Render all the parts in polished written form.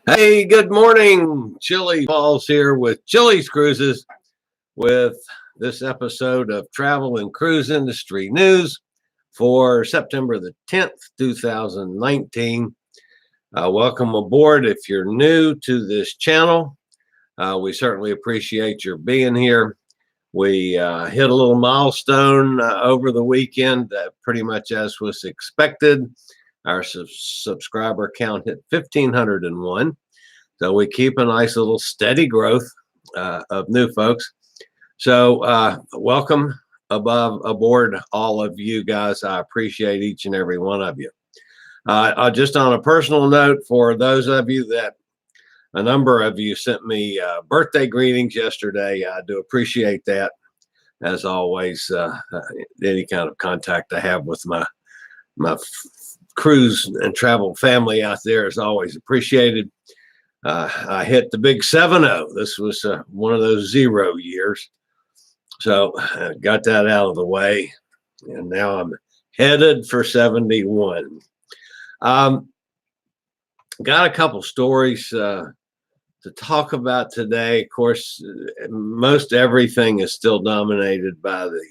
Hey, good morning. Chillie Falls here with Chillie's Cruises with this episode of Travel and Cruise Industry News for September the 10th, 2019. Welcome aboard if you're new to this channel. We certainly appreciate your being here. We hit a little milestone over the weekend, pretty much as was expected. Our subscriber count hit 1,501. So we keep a nice little steady growth of new folks. So welcome aboard all of you guys. I appreciate each and every one of you. Just on a personal note, for those of you that a number of you sent me birthday greetings yesterday, I do appreciate that. As always, any kind of contact I have with my cruise and travel family out there is always appreciated. I hit the big 7-0. This was one of those 0 years. So got that out of the way. And now I'm headed for 71. Got a couple stories to talk about today. Of course, most everything is still dominated by the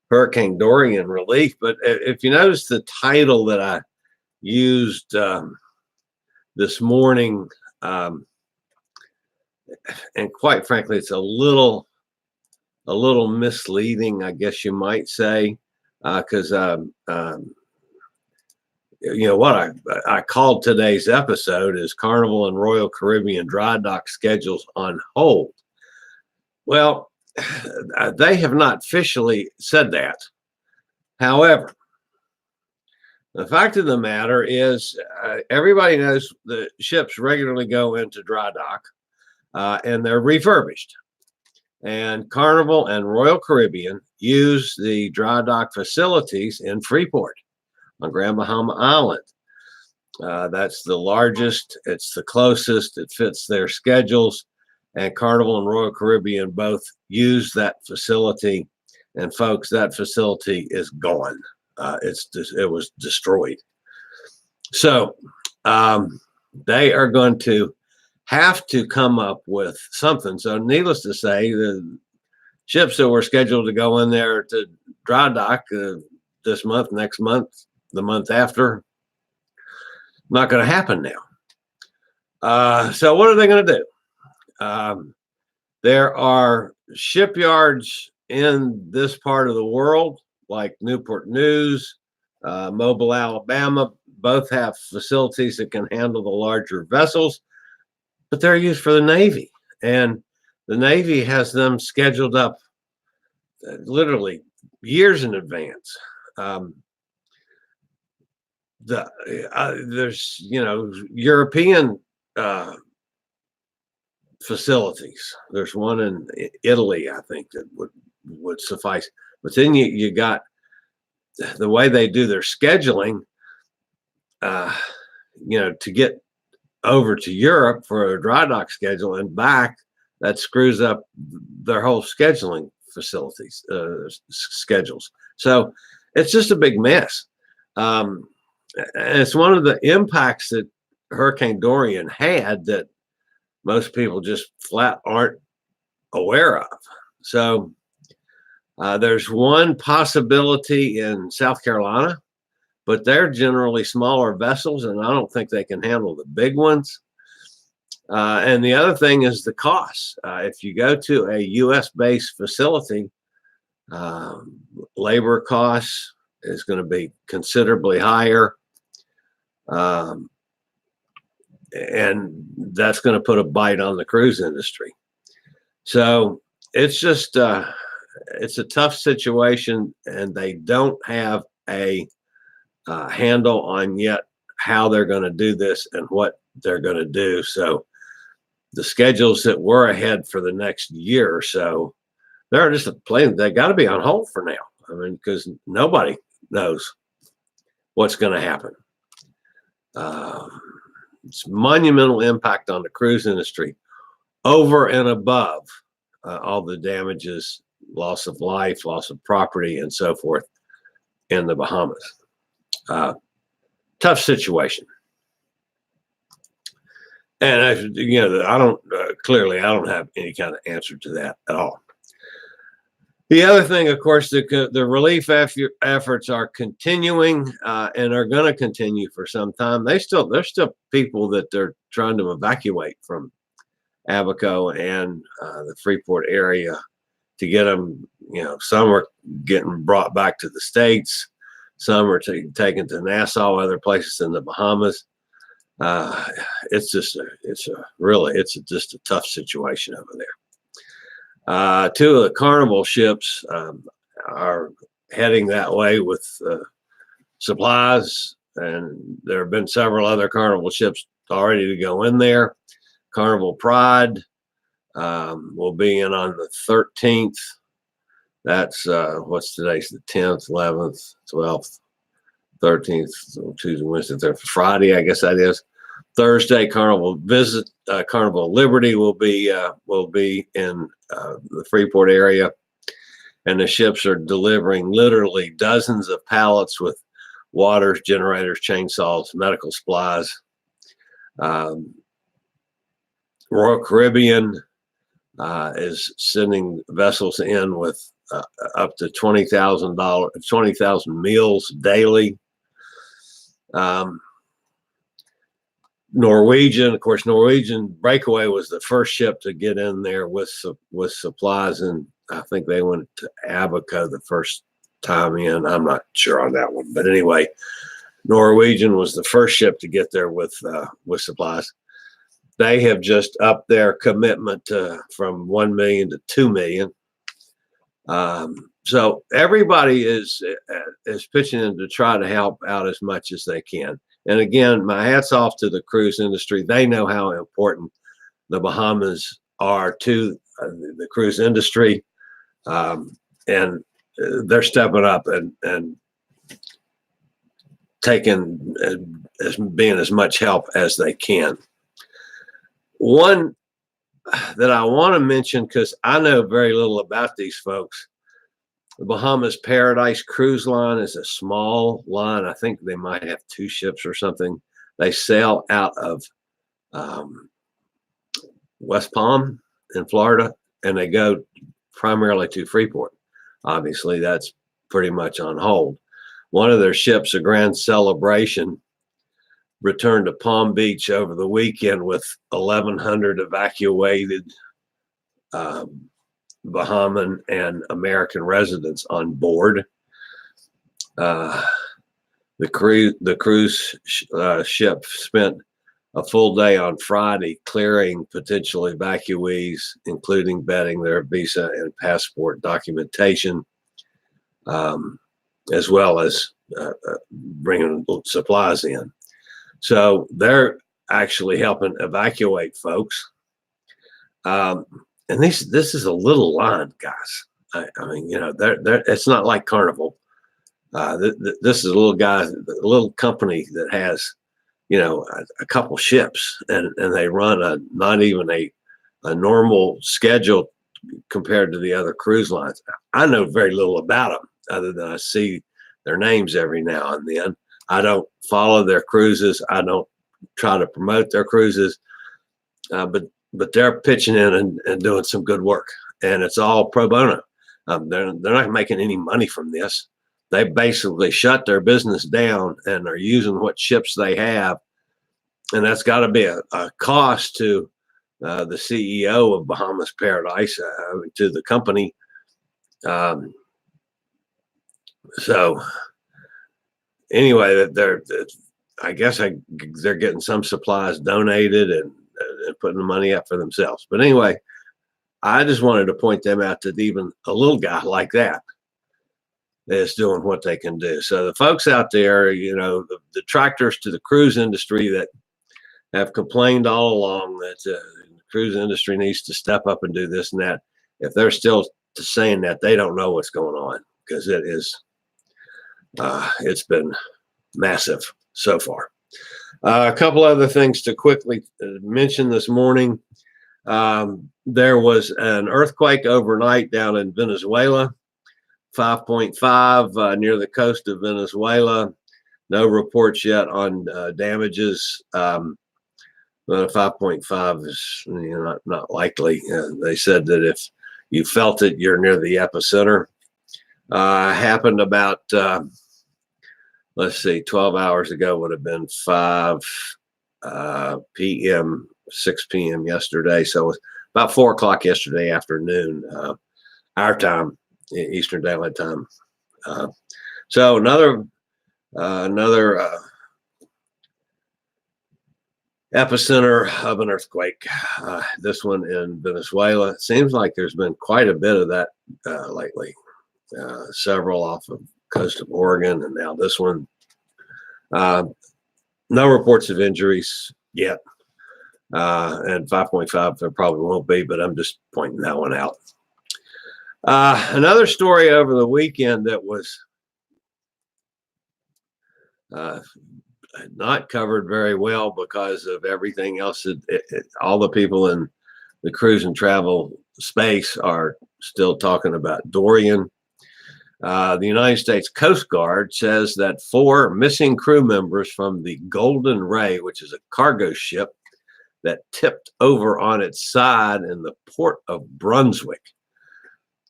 Hurricane Dorian relief. But if you notice the title that I used this morning, and quite frankly, it's a little misleading, I guess you might say, because what I called today's episode is Carnival and Royal Caribbean Drydock schedules on hold. Well, they have not officially said that. However, the fact of the matter is everybody knows the ships regularly go into dry dock and they're refurbished. And Carnival and Royal Caribbean use the dry dock facilities in Freeport on Bahamas Island. That's the largest, it's the closest, it fits their schedules. And Carnival and Royal Caribbean both use that facility. And folks, that facility is gone. It was destroyed. So they are going to have to come up with something. So needless to say, the ships that were scheduled to go in there to dry dock this month, next month, the month after, not going to happen now. So what are they going to do? There are shipyards in this part of the world, like Newport News, Mobile, Alabama, both have facilities that can handle the larger vessels, but they're used for the Navy. And the Navy has them scheduled up literally years in advance. There's, European facilities. There's one in Italy, I think, that would suffice. But then you got the way they do their scheduling, to get over to Europe for a dry dock schedule and back, that screws up their whole scheduling facilities, schedules. So it's just a big mess. And it's one of the impacts that Hurricane Dorian had that most people just flat aren't aware of. So there's one possibility in South Carolina, but they're generally smaller vessels, and I don't think they can handle the big ones. And the other thing is the cost. If you go to a U.S.-based facility, labor costs is going to be considerably higher, and that's going to put a bite on the cruise industry. So it's just it's a tough situation, and they don't have a handle on yet how they're going to do this and what they're going to do. So the schedules that were ahead for the next year or so, they're just playing. They got to be on hold for now. I mean, because nobody knows what's going to happen. It's monumental impact on the cruise industry over and above all the damages, loss of life, loss of property, and so forth in the Bahamas. Tough situation. And I don't clearly I don't have any kind of answer to that at all. The other thing, of course, the relief efforts are continuing and are going to continue for some time. There's still people that they're trying to evacuate from Abaco and the Freeport area to get them. Some are getting brought back to the States. Some are taken to Nassau, other places in the Bahamas. It's just a tough situation over there. Two of the Carnival ships are heading that way with supplies, and there have been several other Carnival ships already to go in there. Carnival Pride will be in on the 13th. That's what's today's the 10th, 11th, 12th, 13th, so Tuesday, Wednesday, Thursday, Friday, I guess that is. Thursday, Carnival Liberty will be in the Freeport area, and the ships are delivering literally dozens of pallets with waters, generators, chainsaws, medical supplies. Royal Caribbean is sending vessels in with up to $20,000 meals daily. Norwegian, of course, Norwegian Breakaway was the first ship to get in there with supplies, and I think they went to Abaco the first time in. I'm not sure on that one, but anyway, Norwegian was the first ship to get there with supplies. They have just upped their commitment from 1 million to 2 million. So everybody is pitching in to try to help out as much as they can. And again, my hats off to the cruise industry. They know how important the Bahamas are to the cruise industry, and they're stepping up and taking being as much help as they can. One that I want to mention, because I know very little about these folks, the Bahamas Paradise Cruise Line is a small line. I think they might have 2 ships or something. They sail out of West Palm in Florida, and they go primarily to Freeport. Obviously, that's pretty much on hold. One of their ships, a Grand Celebration, returned to Palm Beach over the weekend with 1,100 evacuated Bahamian and American residents on board. The cruise ship spent a full day on Friday clearing potential evacuees, including vetting their visa and passport documentation, as well as bringing supplies in. So they're actually helping evacuate folks. And this is a little line, guys. I mean, it's not like Carnival. This is a little company that has, a couple ships, and they run not even a normal schedule compared to the other cruise lines. I know very little about them other than I see their names every now and then. I don't follow their cruises. I don't try to promote their cruises, but they're pitching in and doing some good work, and it's all pro bono. They're not making any money from this. They basically shut their business down and are using what ships they have, and that's got to be a cost to the CEO of Bahamas Paradise, to the company. So anyway, I guess they're getting some supplies donated and putting the money up for themselves. But anyway, I just wanted to point them out that even a little guy like that is doing what they can do. So the folks out there, the detractors to the cruise industry that have complained all along that the cruise industry needs to step up and do this and that, if they're still saying that, they don't know what's going on, because it's been massive so far. A couple other things to quickly mention this morning. There was an earthquake overnight down in Venezuela, 5.5 near the coast of Venezuela. No reports yet on damages. But a 5.5 is not likely. They said that if you felt it, you're near the epicenter. Happened about let's see, 12 hours ago would have been 5 p.m., 6 p.m. yesterday. So it was about 4 o'clock yesterday afternoon, our time, Eastern Daylight Time. So another epicenter of an earthquake. This one in Venezuela. It seems like there's been quite a bit of that lately. Several off of coast of Oregon, and now this one. No reports of injuries yet. And 5.5 there probably won't be, but I'm just pointing that one out. Another story over the weekend that was not covered very well because of everything else. All the people in the cruise and travel space are still talking about Dorian. The United States Coast Guard says that 4 missing crew members from the Golden Ray, which is a cargo ship that tipped over on its side in the port of Brunswick.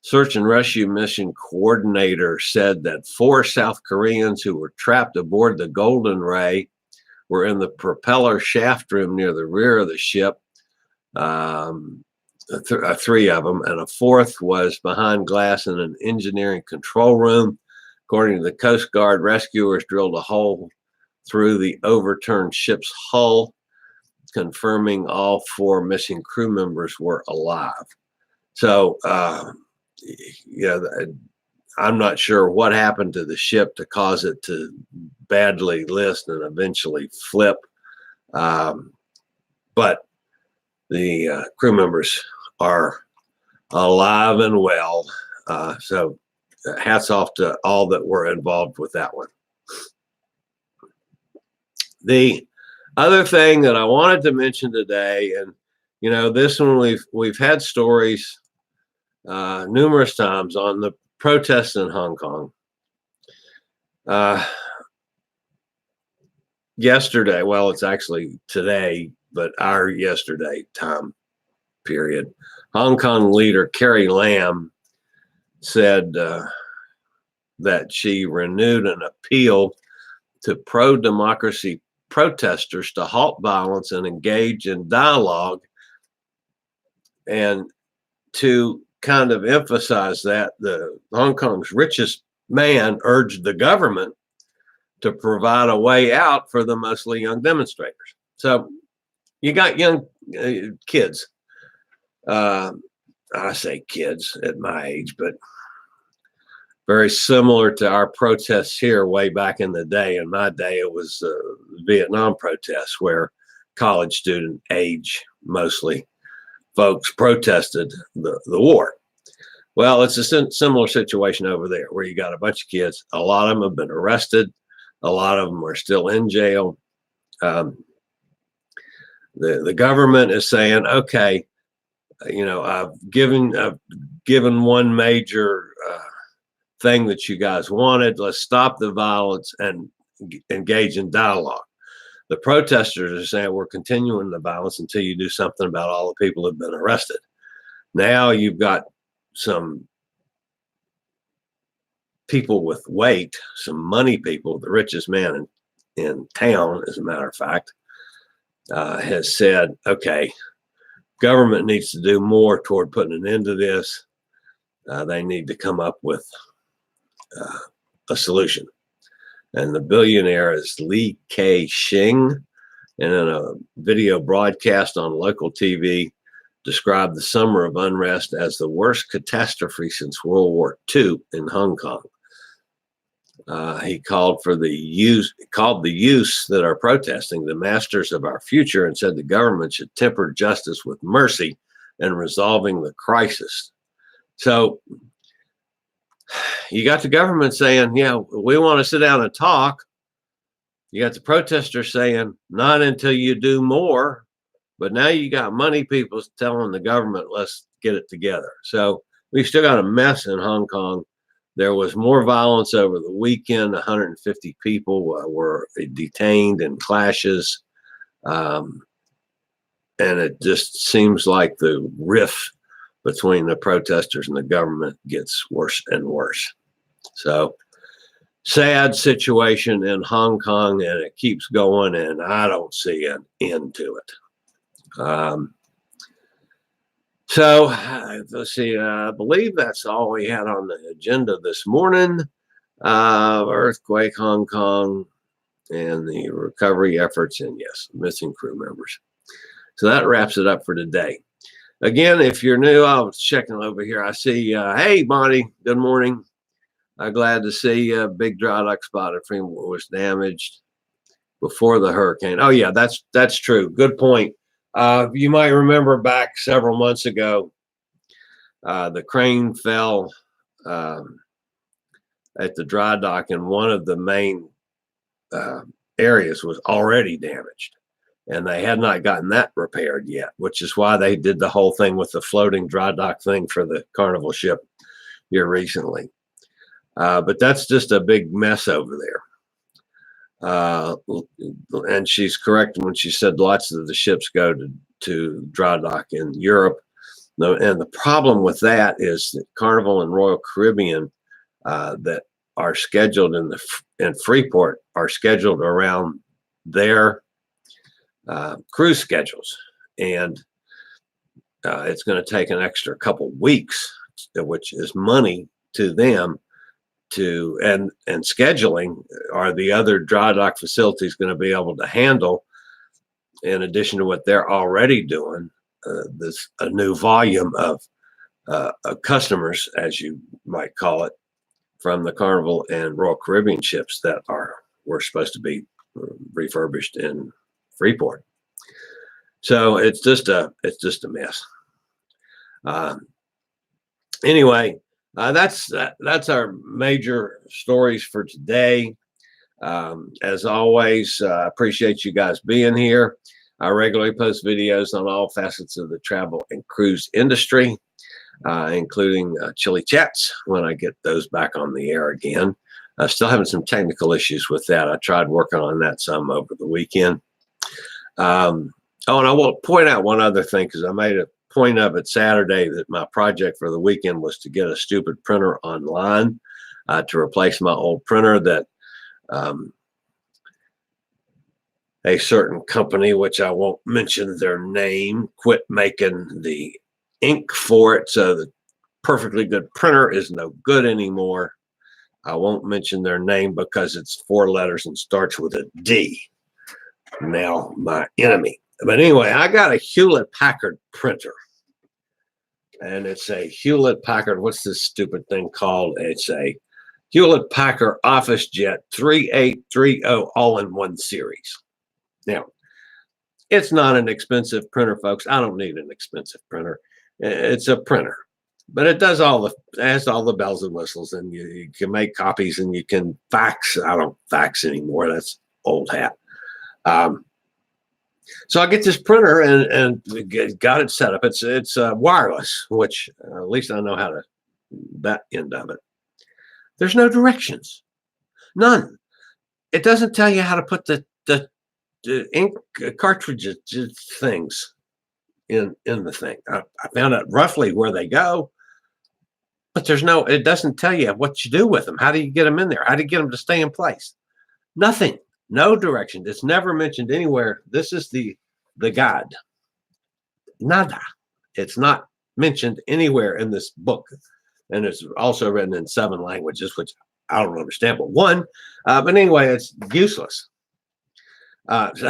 Search and rescue mission coordinator said that 4 South Koreans who were trapped aboard the Golden Ray were in the propeller shaft room near the rear of the ship. 3 of them, and a 4th was behind glass in an engineering control room. According to the Coast Guard, rescuers drilled a hole through the overturned ship's hull, confirming all 4 missing crew members were alive. So, I'm not sure what happened to the ship to cause it to badly list and eventually flip. But the crew members are alive and well. So hats off to all that were involved with that one. The other thing that I wanted to mention today, and this one we've had stories numerous times on the protests in Hong Kong. Yesterday, well, it's actually today, but our yesterday time period, Hong Kong leader Carrie Lam said that she renewed an appeal to pro-democracy protesters to halt violence and engage in dialogue. And to kind of emphasize that, the Hong Kong's richest man urged the government to provide a way out for the mostly young demonstrators. So you got young kids. I say kids at my age, but very similar to our protests here way back in the day. In my day, it was Vietnam protests where college student age, mostly folks protested the war. Well, it's a similar situation over there where you got a bunch of kids. A lot of them have been arrested. A lot of them are still in jail. The government is saying, okay, I've given one major thing that you guys wanted. Let's stop the violence and engage in dialogue. The protesters are saying we're continuing the violence until you do something about all the people who've been arrested. Now you've got some people with weight, some money people. The richest man in town, as a matter of fact, has said, okay, government needs to do more toward putting an end to this. They need to come up with a solution. And the billionaire is Li Ka-shing, and in a video broadcast on local TV, described the summer of unrest as the worst catastrophe since World War II in Hong Kong. He called the youth that are protesting the masters of our future, and said the government should temper justice with mercy in resolving the crisis. So you got the government saying, yeah, we want to sit down and talk. You got the protesters saying, not until you do more. But now you got money people telling the government, let's get it together. So we've still got a mess in Hong Kong. There was more violence over the weekend. 150 people were detained in clashes. and it just seems like the rift between the protesters and the government gets worse and worse. So sad situation in Hong Kong, and it keeps going, and I don't see an end to it. So let's see, I believe that's all we had on the agenda this morning. Earthquake, Hong Kong, and the recovery efforts, and yes, missing crew members. So that wraps it up for today. Again, if you're new, I was checking over here. I see, hey, Bonnie, good morning. Glad to see big dry dock spot at Freeport was damaged before the hurricane. Oh, yeah, that's true. Good point. You might remember back several months ago, the crane fell at the dry dock, and one of the main areas was already damaged, and they had not gotten that repaired yet, which is why they did the whole thing with the floating dry dock thing for the Carnival ship here recently. But that's just a big mess over there. And she's correct when she said lots of the ships go to dry dock in Europe. And the problem with that is that Carnival and Royal Caribbean that are scheduled in Freeport are scheduled around their cruise schedules, and it's going to take an extra couple weeks, which is money to them. And scheduling are the other dry dock facilities going to be able to handle, in addition to what they're already doing, a new volume of customers, as you might call it, from the Carnival and Royal Caribbean ships that were supposed to be refurbished in Freeport. So it's just a mess. Anyway, that's our major stories for today. As always, I appreciate you guys being here. I regularly post videos on all facets of the travel and cruise industry, including Chillie Chats when I get those back on the air again. Still having some technical issues with that. I tried working on that some over the weekend. And I will point out one other thing, because I made a point of it Saturday that my project for the weekend was to get a stupid printer online to replace my old printer that a certain company, which I won't mention their name, quit making the ink for it. So the perfectly good printer is no good anymore. I won't mention their name because it's 4 letters and starts with a D. Now my enemy. But anyway, I got a Hewlett-Packard printer. And it's a Hewlett-Packard, what's this stupid thing called? It's a Hewlett-Packard OfficeJet 3830 all-in-one series. Now, it's not an expensive printer, folks. I don't need an expensive printer. It's a printer, but it has all the bells and whistles, and you can make copies and you can fax. I don't fax anymore. That's old hat. So I get this printer and got it set up. It's wireless, which at least I know how to that end of it. There's no directions, none. It doesn't tell you how to put the ink cartridges things in the thing. I found out roughly where they go, but it doesn't tell you what you do with them. How do you get them in there? How do you get them to stay in place? Nothing. No direction. It's never mentioned anywhere. This is the guide. Nada. It's not mentioned anywhere in this book. And it's also written in 7 languages, which I don't understand but one. But anyway, it's useless. So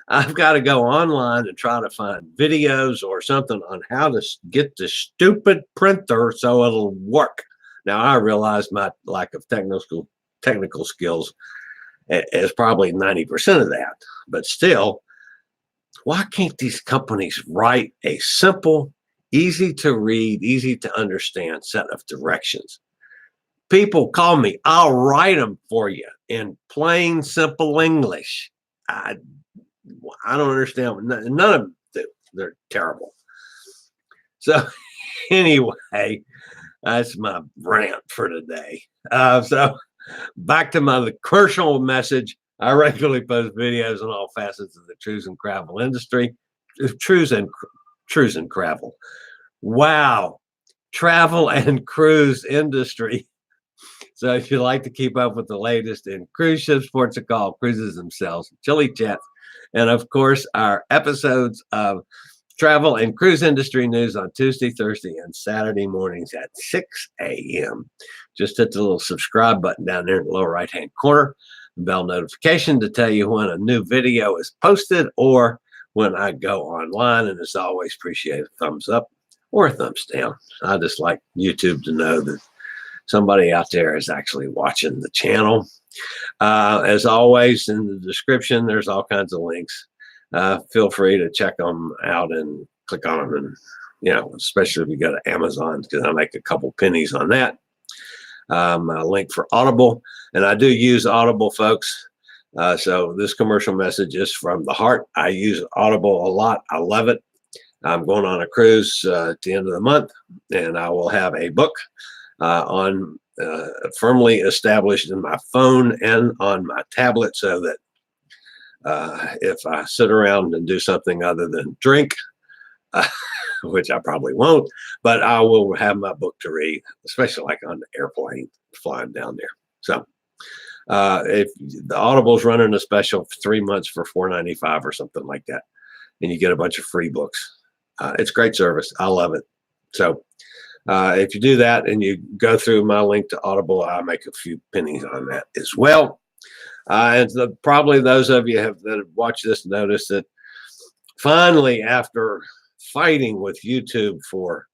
I've got to go online and try to find videos or something on how to get the stupid printer so it'll work. Now, I realize my lack of technical skills is probably 90% of that. But still, why can't these companies write a simple, easy to read, easy to understand set of directions? People call me, I'll write them for you in plain, simple English. I don't understand. None of them do. They're terrible. So anyway, that's my rant for today. So back to my crucial message. I regularly post videos on all facets of the cruise and travel industry, cruise and travel. Wow, travel and cruise industry. So if you like to keep up with the latest in cruise ships, ports of call, cruises themselves, Chillie chats, and of course our episodes of travel and cruise industry news on Tuesday, Thursday, and Saturday mornings at 6 a.m. Just hit the little subscribe button down there in the lower right-hand corner, bell notification to tell you when a new video is posted or when I go online. And as always, appreciate a thumbs up or a thumbs down. I just like YouTube to know that somebody out there is actually watching the channel. As always, in the description, there's all kinds of links. Feel free to check them out and click on them. And, you know, especially if you go to Amazon, because I make a couple pennies on that. A link for Audible. And I do use Audible, folks. So this commercial message is from the heart. I use Audible a lot. I love it. I'm going on a cruise at the end of the month, and I will have a book on firmly established in my phone and on my tablet, so that if I sit around and do something other than drink, which I probably won't, but I will have my book to read, especially like on the airplane flying down there. So if the Audible's running a special for 3 months for $4.95 or something like that, and you get a bunch of free books. It's great service. I love it. So if you do that and you go through my link to Audible, I make a few pennies on that as well. And probably those of you that have watched this notice that finally, after fighting with YouTube for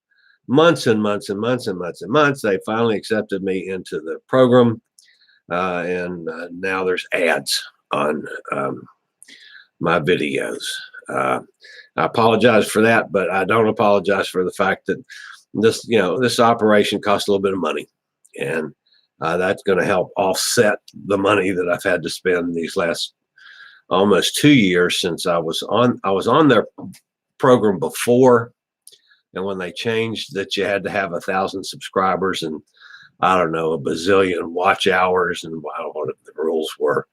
months and months and months and months and months, they finally accepted me into the program. And now there's ads on my videos. I apologize for that, but I don't apologize for the fact that this operation costs a little bit of money, and that's going to help offset the money that I've had to spend these last almost 2 years since I was on their program before. And when they changed that you had to have 1,000 subscribers and I don't know, a bazillion watch hours, and I don't know what the rules were.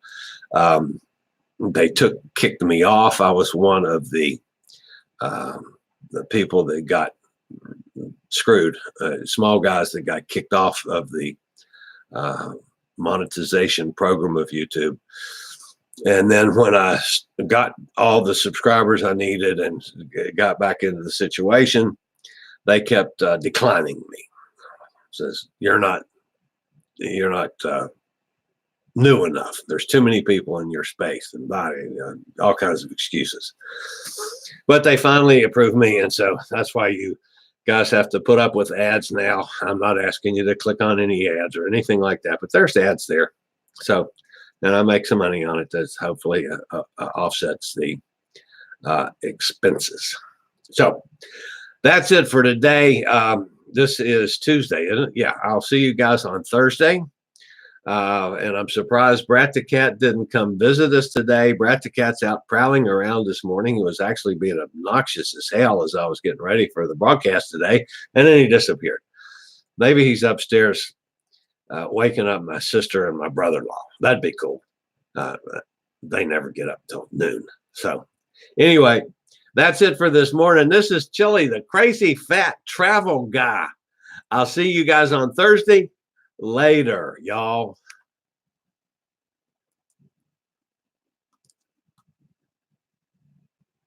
They kicked me off. I was one of the people that got screwed, small guys that got kicked off of the monetization program of YouTube. And then when I got all the subscribers I needed and got back into the situation, they kept declining me. Says you're not new enough. There's too many people in your space, and all kinds of excuses. But they finally approved me, and so that's why you guys have to put up with ads now. I'm not asking you to click on any ads or anything like that, but there's ads there. So, and I make some money on it. That hopefully offsets the expenses. So that's it for today. This is Tuesday, isn't it? Yeah, I'll see you guys on Thursday. And I'm surprised Brat the Cat didn't come visit us today. Brat the Cat's out prowling around this morning. He was actually being obnoxious as hell as I was getting ready for the broadcast today, and then he disappeared. Maybe he's upstairs waking up my sister and my brother-in-law. That'd be cool. They never get up till noon. So anyway, that's it for this morning. This is Chillie, the crazy fat travel guy. I'll see you guys on Thursday. Later, y'all.